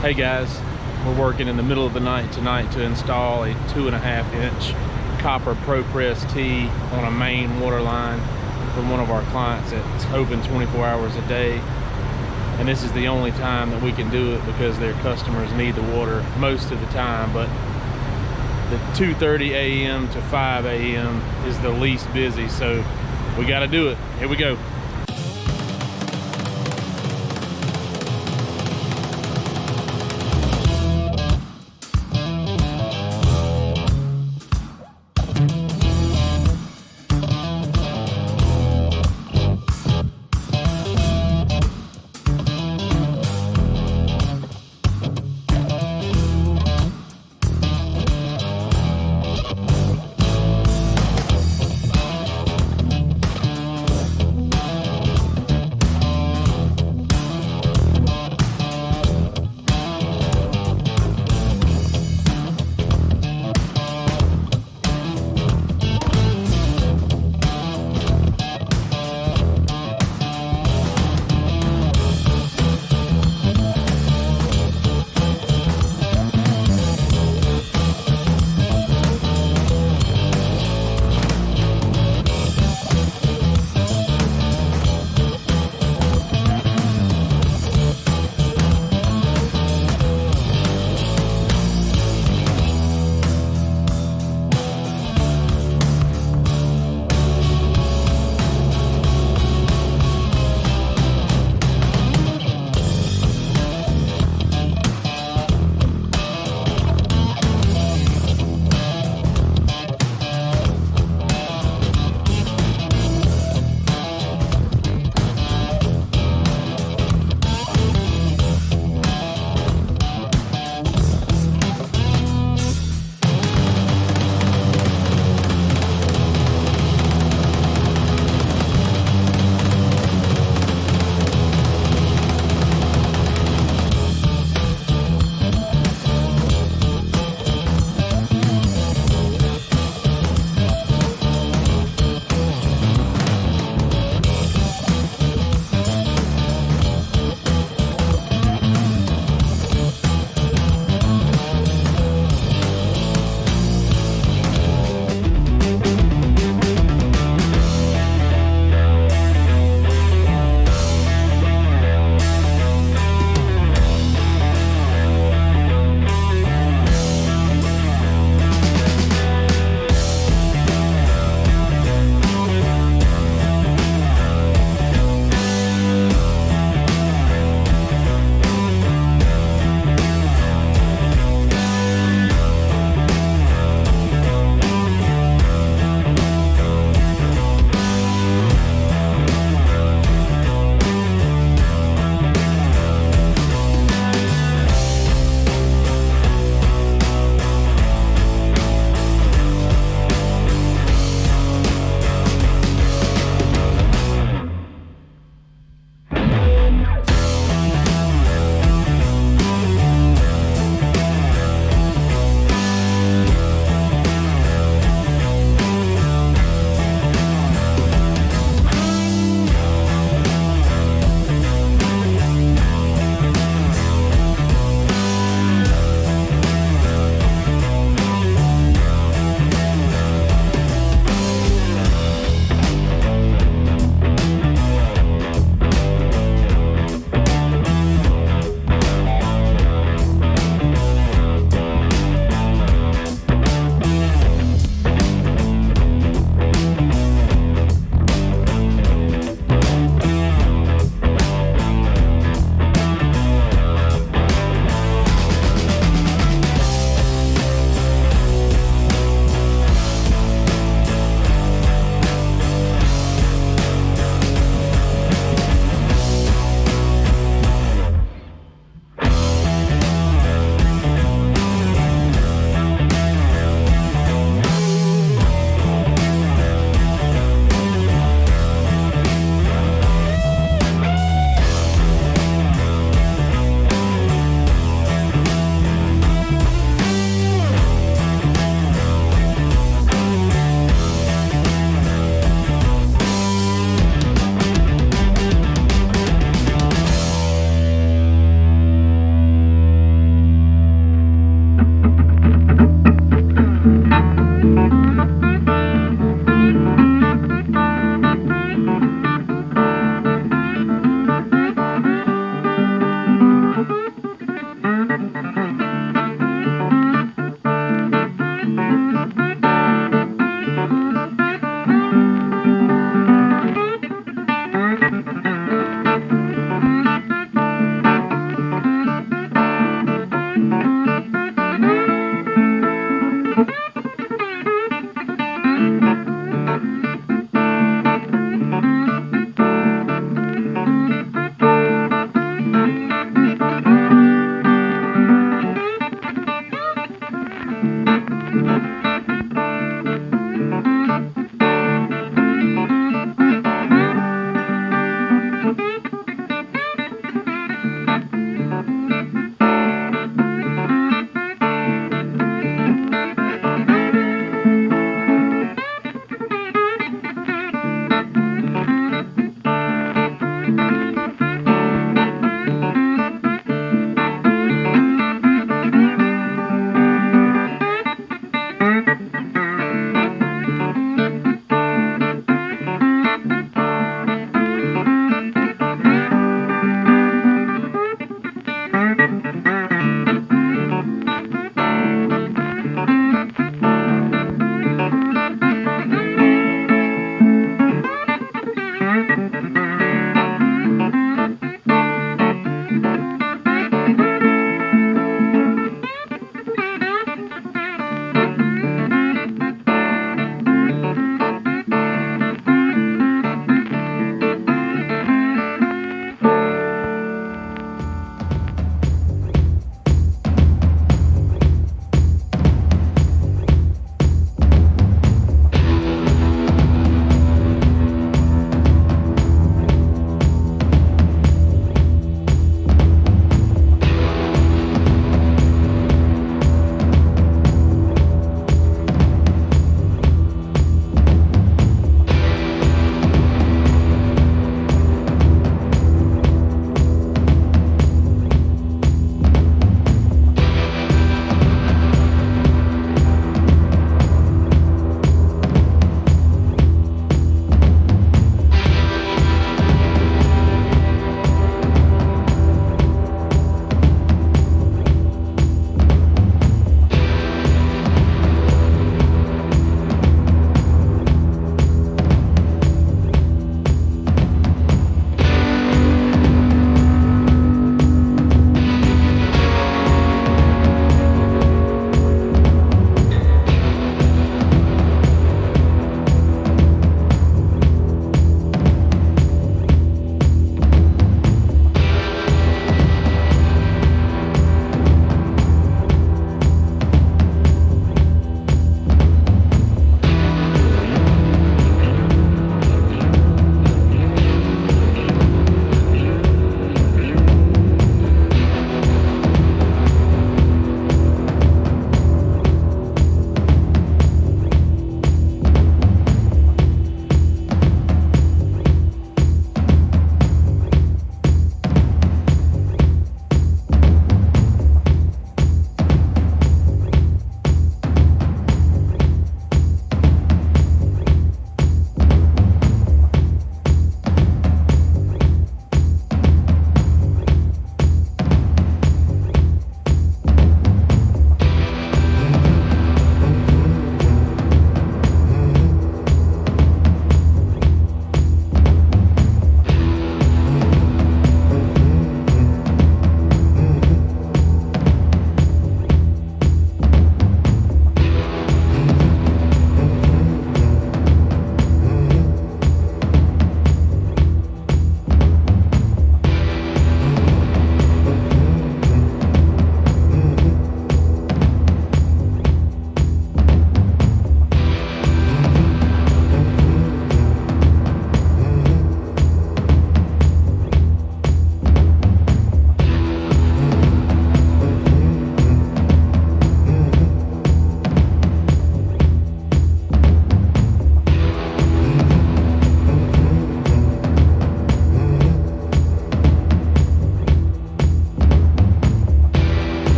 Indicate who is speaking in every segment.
Speaker 1: Hey guys, we're working in the middle of the night tonight to install a 2.5-inch copper Pro Press T on a main water line from one of our clients that's open 24 hours a day. And this is the only time that we can do it because their customers need the water most of the time, but the 2:30 a.m. to 5 a.m. is the least busy, so we got to do it. Here we go.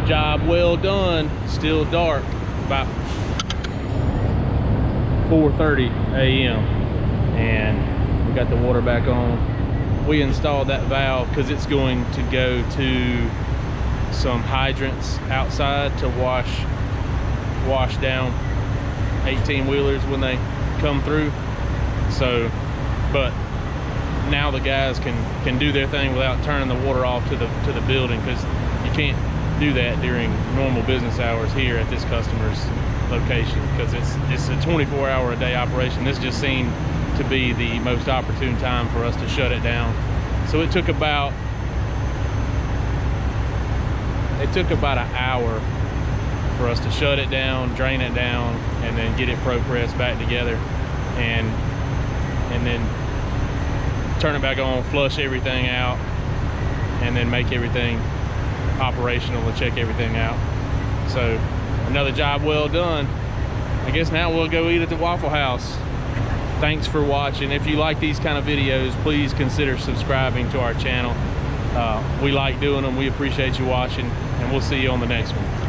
Speaker 1: Job well done. Still dark, about 4:30 a.m. and we got the water back on. We installed that valve because it's going to go to some hydrants outside to wash down 18-wheelers when they come through. So, but now the guys can do their thing without turning the water off to the building, because you can't do that during normal business hours here at this customer's location, because it's a 24-hour-a-day operation. This just seemed to be the most opportune time for us to shut it down. So it took about an hour for us to shut it down, drain it down, and then get it pro pressed back together, and then turn it back on, flush everything out, and then make everything operational and check everything out. So another job well done. I guess now we'll go eat at the Waffle House. Thanks for watching. If you like these kind of videos, please consider subscribing to our channel. We like doing them. We appreciate you watching, and we'll see you on the next one.